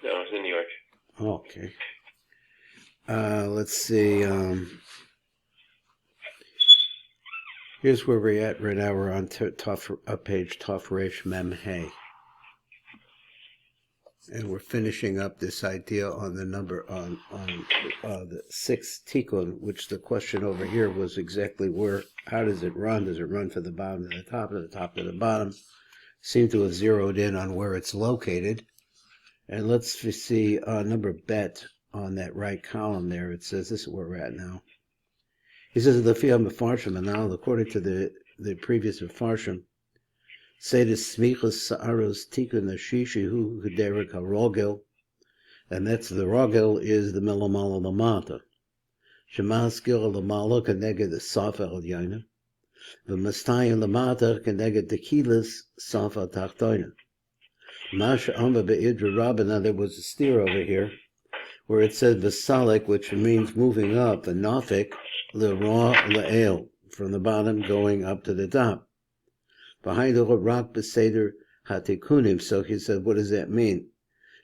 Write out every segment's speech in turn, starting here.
No, it's in New York. Okay. Let's see. Here's where we're at right now. We're on page Tov Resh Mem Hey. And we're finishing up this idea on the number on the sixth Tikun, which the question over here was exactly how does it run? Does it run from the bottom to the top to the bottom? Seem to have zeroed in on where it's located. And let's see number bet on that right column there. It says this is where we're at now. He says the Fiyam Mefarshim, and now according to the previous Mefarshim, say the Smichas Sa'aros Tikun Ashishi Hu Kederek HaRogel, and that's the Rogel is the Melamala Lamata. Shemaskil Lamala Keneged the Safa Al Yaina, the Mastayim Lamata Keneged the Kilas Safa Tachtoina. Masha Amba Be'idra Rabba, now there was a steer over here, where it said Vasalik, which means moving up, the Nafik, the Ra La'el, from the bottom going up to the top. Behind the rock beseder hatikunim. So he said, what does that mean?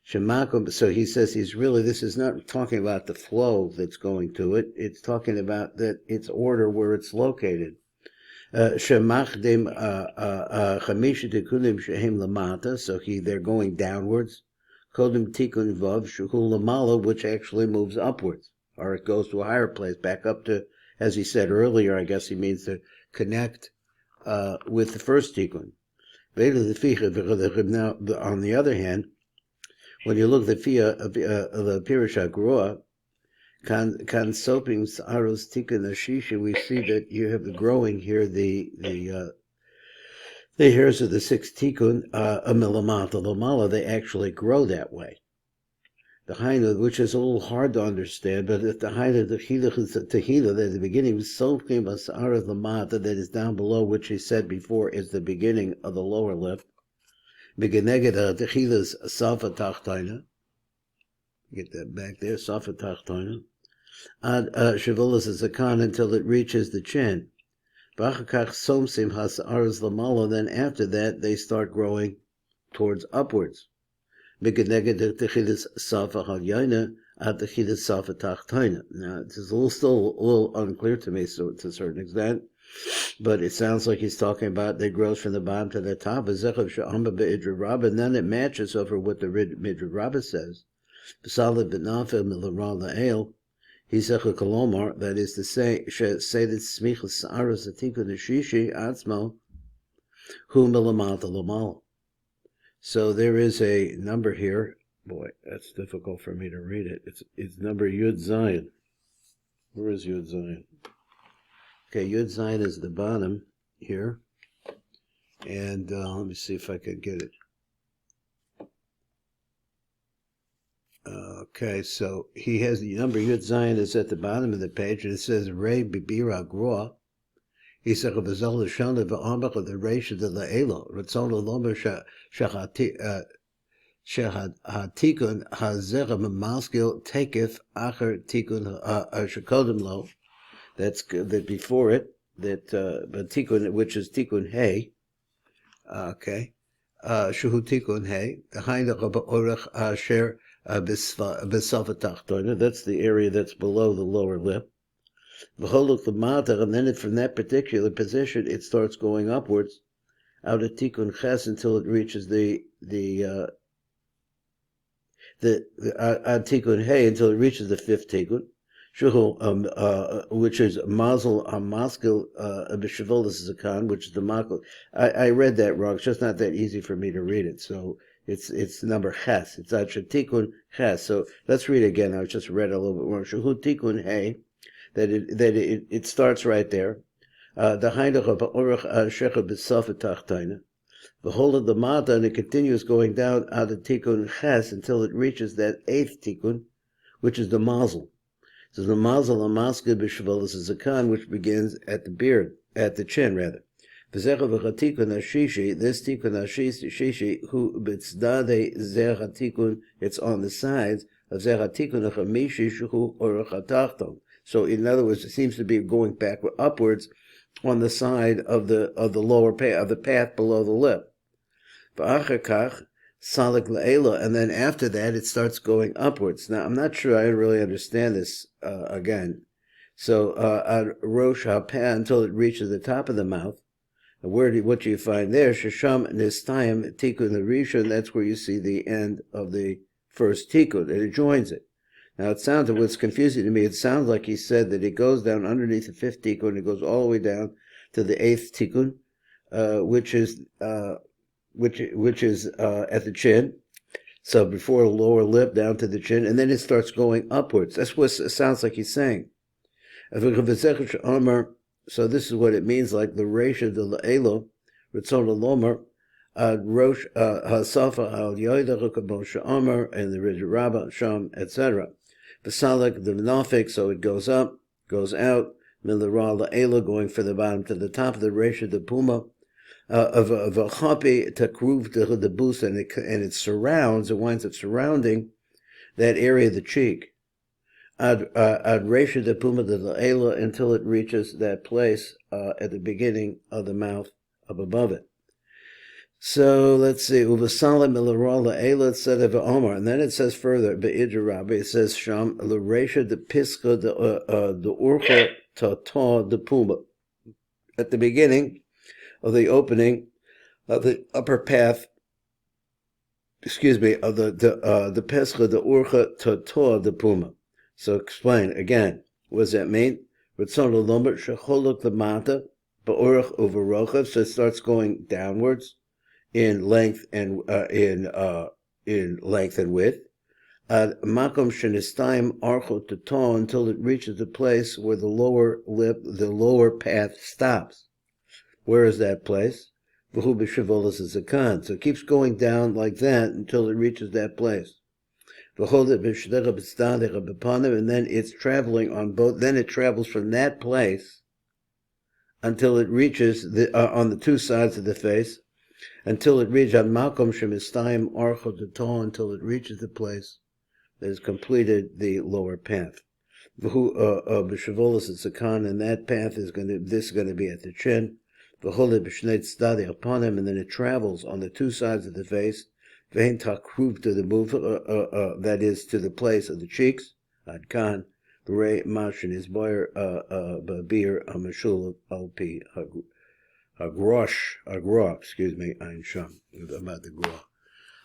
Shemakum. So he says this is not talking about the flow that's going to it. It's talking about that its order where it's located. Shemachdim chamisha tikunim shehem lamata. So they're going downwards. Kodim tikun vav shuhu lamala, which actually moves upwards, or it goes to a higher place, back up to, as he said earlier. I guess he means to connect with the first tikkun. Now, on the other hand, when you look at the Pirush HaGroa, kan sopim sa'aros tikkun ashisha, we see that you have the growing here, the hairs of the sixth tikkun, a milamata lamala, they actually grow that way. The Hainu, which is a little hard to understand, but if the Hainu, the Tehillah, that at the beginning was Sofkim As'arat Lamata, that is down below, which he said before is the beginning of the lower lip. Begineged Tehillah's Safa Tachtaina. Get that back there, Safa Tachtaina. Ad Shavulas Zakan until it reaches the chin. Bachakach Somsim Has'aras Lamala, then after that they start growing towards upwards. Now, this is still a little unclear to me, so to a certain extent, but it sounds like he's talking about that grows from the bottom to the top, and then it matches over what the Midrash Rabbah says. That is to say that smichas sa'aros atikun ashishi atzmo hu milamata lamala. So there is a number here. Boy, that's difficult for me to read it. It's number Yud Zayin. Where is Yud Zayin? Okay, Yud Zayin is the bottom here. And let me see if I can get it. Okay, so he has the number Yud Zayin is at the bottom of the page, and it says Rei Bibira Groa. He said, "V'zol l'shana v'amach of the reisha de la'elo ratzon l'lomer shehatikun hazera memaskil taketh acher tikun shekodem lo." That's that before it. That but tikun, which is tikun hey. Okay, shuhu tikun hey. Behind the orach asher b'safatachtoina. That's the area that's below the lower lip. And then from that particular position, it starts going upwards out of Tikun Ches until it reaches the Tikun Hey, until it reaches the fifth Tikun, which is Mazel Amaskil B'Shavulas Zakan, which is the Makil. I read that wrong. It's just not that easy for me to read it. So it's number Ches. It's actually Tikun Ches. So let's read it again. I just read it a little bit wrong. Shuhu Tikun Hey. That it starts right there. The Hainach of Orach Shecha B'Safa Tachtaina. The whole of the Mata, and it continues going down out of Tikun Ches until it reaches that eighth Tikun, which is the Mazel. So the Mazel Amaska B'Shavulas Zakan, which begins at the beard, at the chin rather. V'zecha v'chatikun ashishi, this Tikun ashishi, who b'tzdade zeh hatikun, it's on the sides of zeh hatikun achamishi shuhu orach hatachton. So in other words, it seems to be going back upwards on the side of the lower path, of the path below the lip. Salik La'ela, and then after that it starts going upwards. Now, I'm not sure I really understand this again. So, Ad Rosh HaPeh, until it reaches the top of the mouth. What do you find there? Shasham Nistayim Tikun the Rishon, that's where you see the end of the first Tikun, and it joins it. Now, what's confusing to me, it sounds like he said that it goes down underneath the fifth Tikun, it goes all the way down to the eighth Tikun, which is at the chin. So before the lower lip down to the chin, and then it starts going upwards. That's what it sounds like he's saying. So this is what it means, like the Reisha de La'elo, Ritzon Lomer, Rosh Hasafa al Yoida Rukabosha Omer, and the Rijrabba Sham, etc. Vasalik the Nafik, so it goes up, goes out, Milara La'ela, going from the bottom to the top of the Reisha de Puma, of a Chapi Takruv de the Bus, and it surrounds, it winds up surrounding that area of the cheek. Ad Reisha de Puma de La'ela, until it reaches that place at the beginning of the mouth up above it. So let's see, Uvasalim Milara La'ela, instead of Omar, and then it says further, Be'idra it says Sham L'Reisha de Pisca de Urcha Tata de Puma. At the beginning of the opening of the upper path, of the Pescha de Urcha Tata de Puma. So explain again. What does that mean? Ritzon Lomber Shecholuk Lamata Ba'urach Uvarochav. So it starts going downwards in length and in length and width. Ad Makom Shenistayim Archo Taton, until it reaches the place where the lower path stops. Where is that place? V'hu b'shevolas zakan. So it keeps going down like that until it reaches that place. And then it's traveling on both. Then it travels from that place until it reaches on the two sides of the face, until it reaches until it reaches the place that has completed the lower path. And that path is going to be at the chin. Upon him, and then it travels on the two sides of the face. To the move, that is to the place of the cheeks. Adkan, B'rei Mashin is Boyer Babir Amashul Alpi Agro, excuse me, Ein Sham, about the Gro.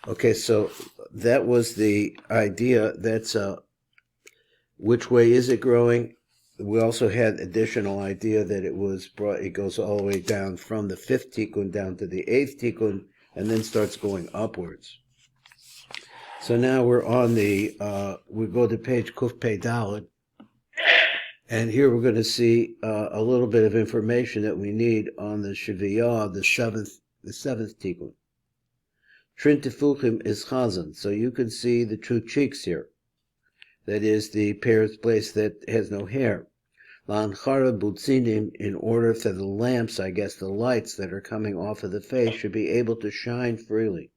Okay, so that was the idea. That's which way is it growing? We also had additional idea that it goes all the way down from the fifth Tikun down to the eighth Tikun, and then starts going upwards. So now we're on we go to page Kuf Pei Dalet, and here we're going to see a little bit of information that we need on the Shiviyah, the seventh Tikun. Trin Tefuchim is Chazan, so you can see the two cheeks here. That is the place that has no hair. L'anchara butzinim, in order that the lamps, I guess the lights that are coming off of the face, should be able to shine freely.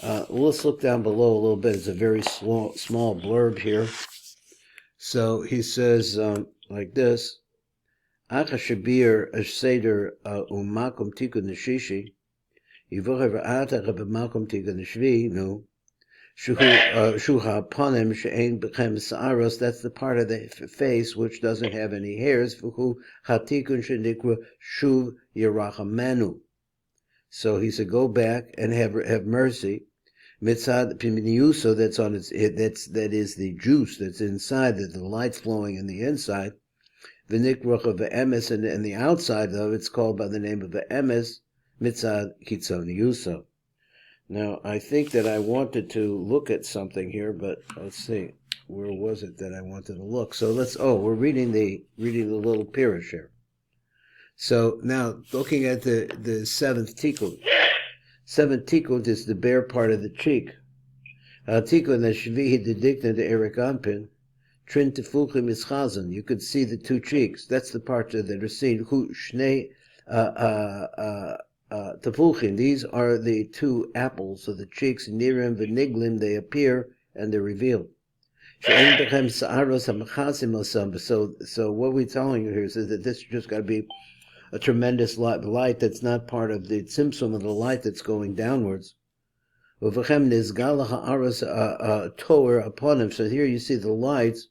Let's look down below a little bit. It's a very small blurb here. So he says like this: Acha shabir seder umakom tikun neshishi, yivocher v'ata b'makom tikun neshvi. No. Shuha panim she'ein bechem sa'aros, that's the part of the face which doesn't have any hairs. V'hu hatikun shenikra shuv yerachamenu. So he said, go back and have mercy. Mitzad piminiuso, that's on that is the juice that's inside, that the light's flowing in the inside. V'nikroch of emes, and the outside of it's called by the name of the emes, mitzad kitzoniuso. Now, I think that I wanted to look at something here, but let's see. Where was it that I wanted to look? So we're reading the little pirush here. So now, looking at the seventh Tikun. Seventh Tikun is the bare part of the cheek. Tikun the Shvihi dedikna de Erik Anpin. Trin Tefuchim is Chazan. You could see the two cheeks. That's the part that are seen. Hu Shnei Tefuchim, these are the two apples of the cheeks. Nirim v'niglim, they appear and they're revealed. So what we're telling you here is that this just got to be a tremendous light that's not part of the tzimtzum of the light that's going downwards. Uvechem nizgal ha'aras tower upon him. So here you see the lights,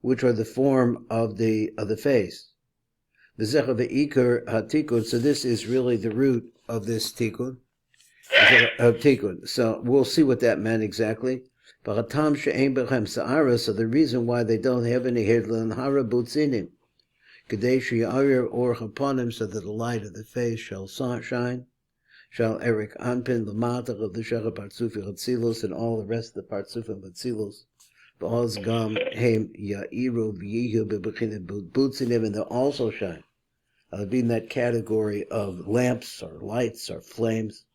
which are the form of the face. V'zecha ve'ikar ha'tikun. So this is really the root of this tikun. So we'll see what that meant exactly. So the reason why they don't have any hair, so that the light of the face shall shine, shall Eric Anpin, the Matach of the Shechah Partzufi Hatzilus, and all the rest of the Partzufi Hatzilus, Ba'oz Gam Heim Ya'iru V'yihu B'Bechinet Butzinim, and they'll also shine. Be in that category of lamps or lights or flames.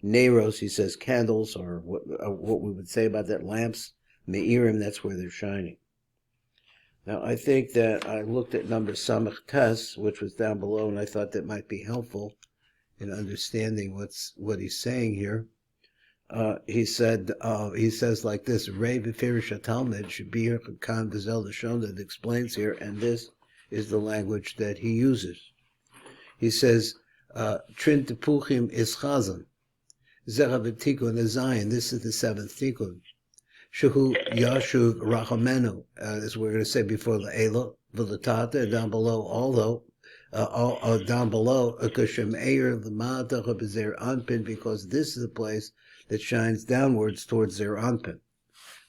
Neros, he says, candles, or what we would say about that, lamps. Me'irim, that's where they're shining. Now, I think that I looked at number Samach Tes, which was down below, and I thought that might be helpful in understanding what he's saying here. He says like this, Rei V'Firish Talmud should be here, Kan V'Zel Lashon, that explains here, and this is the language that he uses. He says, Trin Tepuchim is Chazan. Zechav Tikun is Zion. This is the seventh Tikun. Shehu Yashuv Rachamenu, as we're going to say before the Ela, V'Latata, down below, although, down below, Akashem Eir, L'Matach, B'Zer Anpin, because this is the place that shines downwards towards Zer Anpin.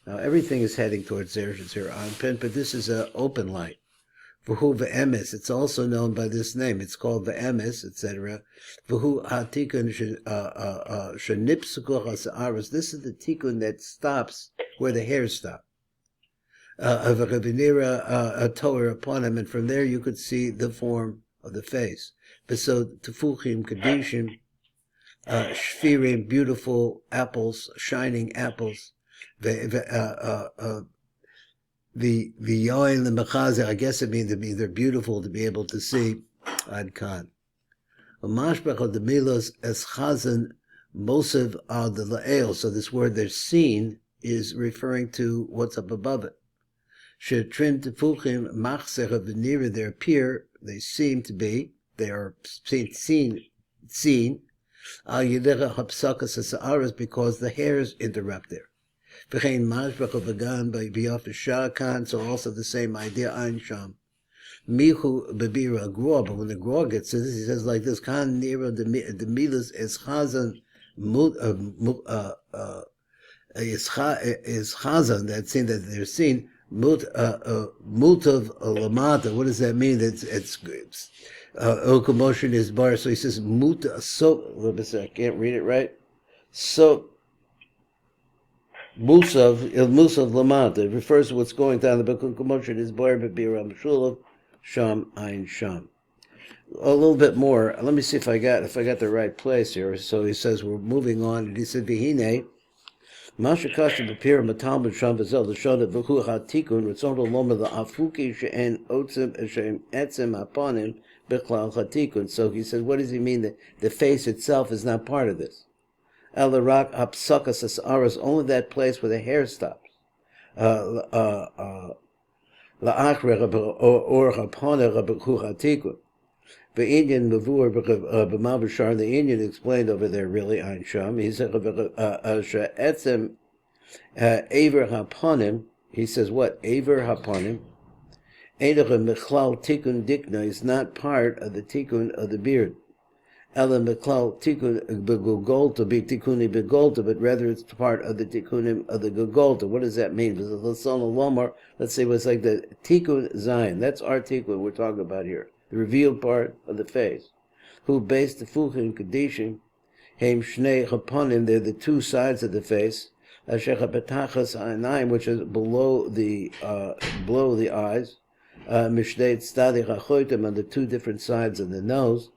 Now, everything is heading towards Zer Anpin, but this is an open light. V'hu ve'emes, it's also known by this name. It's called ve'emes, etc. V'hu ha'tikun shenipsuko ha'sa'aros. This is the tikun that stops where the hairs stop. V'chavinira a tower upon him, and from there you could see the form of the face. V'so tefuchim kadishim, shfirim, beautiful apples, shining apples. The yoin, the mechazer, I guess it means to be, they're beautiful to be able to see. Ad kan. Mashbech of the milos es chazan mosev ad la'el. So this word they're seen is referring to what's up above it. Shetrim tefuchim machzer of the nearer they appear, they seem to be, they are seen. Al yidecha hapsakas ha'sa'aras, because the hairs interrupt there. V'chein mashbach of agan by biyaf shakan, so also the same idea, ein sham. Mihu bebira gror, but when the gror gets to this, he says like this, kan nira the milas es chazan is chazan, that scene that they're seen, mutav lamata. What does that mean? It's locomotion is bar, so he says muta, so, I can't read it right, so, Musav Lamata. It refers to what's going down. The book of commotion is Bar B'Biram Shulav Sham Ein Sham. A little bit more. Let me see if I got the right place here. So he says we're moving on, and he said Vihine Masha Kashim B'Pir Matalmud Sham V'Zel L'Shon V'Hu HaTikun Ritzon Loma the Afuki She'en Otzim Eshem Etzim Aponim B'Chlal HaTikun. So he says, what does he mean that the face itself is not part of this? Elarak apsakas asaras, only that place where the hair stops. La'achre or hapana rabchuhatikun. The Indian mavur b'mavashar, the Indian explained over there really Ein Sham. He said etzem aver hapanim. He says what? Aver hapanim. Eidachem mechlal tikun dikna is not part of the tikun of the beard. Ela meklal tikun begolta be tikuni begolta, but rather it's part of the tikunim of the gegolta. What does that mean? Let's say it's like the tikun Zion. That's our tikun we're talking about here. The revealed part of the face. Who based the fuchim kadishim, heim shnei chaponim, they're the two sides of the face. Ashecha betachas ha'anayim, which is below the eyes. Mishnei tzadich hachoitim, on the two different sides of the nose.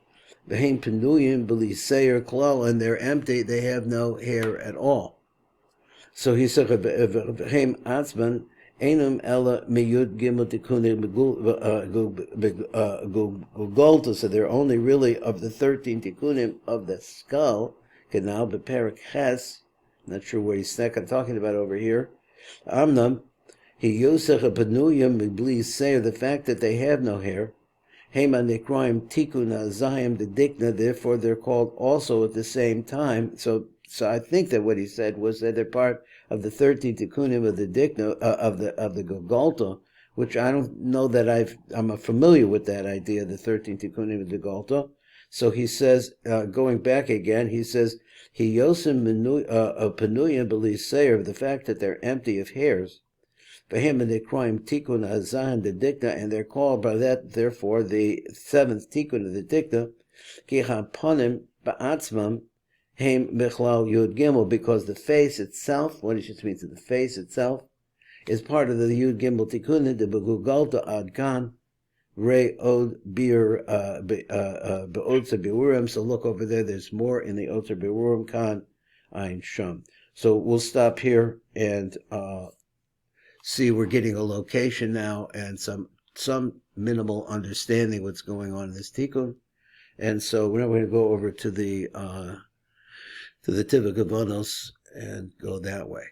V'heim penuyim b'liseir klal, and they're empty, they have no hair at all. So he said, v'heim atzman, enum ela miyud gimel tikunim begolta, so they're only really of the 13 tikunim of the skull, canal b'perik ches, not sure what he's talking about over here. Amnam, he yosech penuyim b'liseir, the fact that they have no hair, Hema Nikroim Tikun Azayim the Dikna, therefore they're called also at the same time. So So I think that what he said was that they're part of the 13 tikkunim of the dikna of the Golgotha, which I don't know that I'm familiar with that idea, the 13 tikkunim of the Golgotha. So he says, going back again, he says, he yosim penuyim b'liseir, of the fact that they're empty of hairs. For him, and they cry him Tikun Hazan, the dikna, and they're called by that, therefore, the 7th Tikun of the dikna, ki haponim ba'atzmam, Haim Michlal Yud Gimel, because the face itself, what it just means, the face itself, is part of the Yud Gimel Tikkunim, the Begugalta Ad Kan, Re Od Bir Be'otzer Be'urim. So look over there, there's more in the Otzer Be'urim Kan Ein Sham. So we'll stop here and see we're getting a location now and some minimal understanding what's going on in this Tikkun. And so we're going to go over to the Tiva Gavonos and go that way.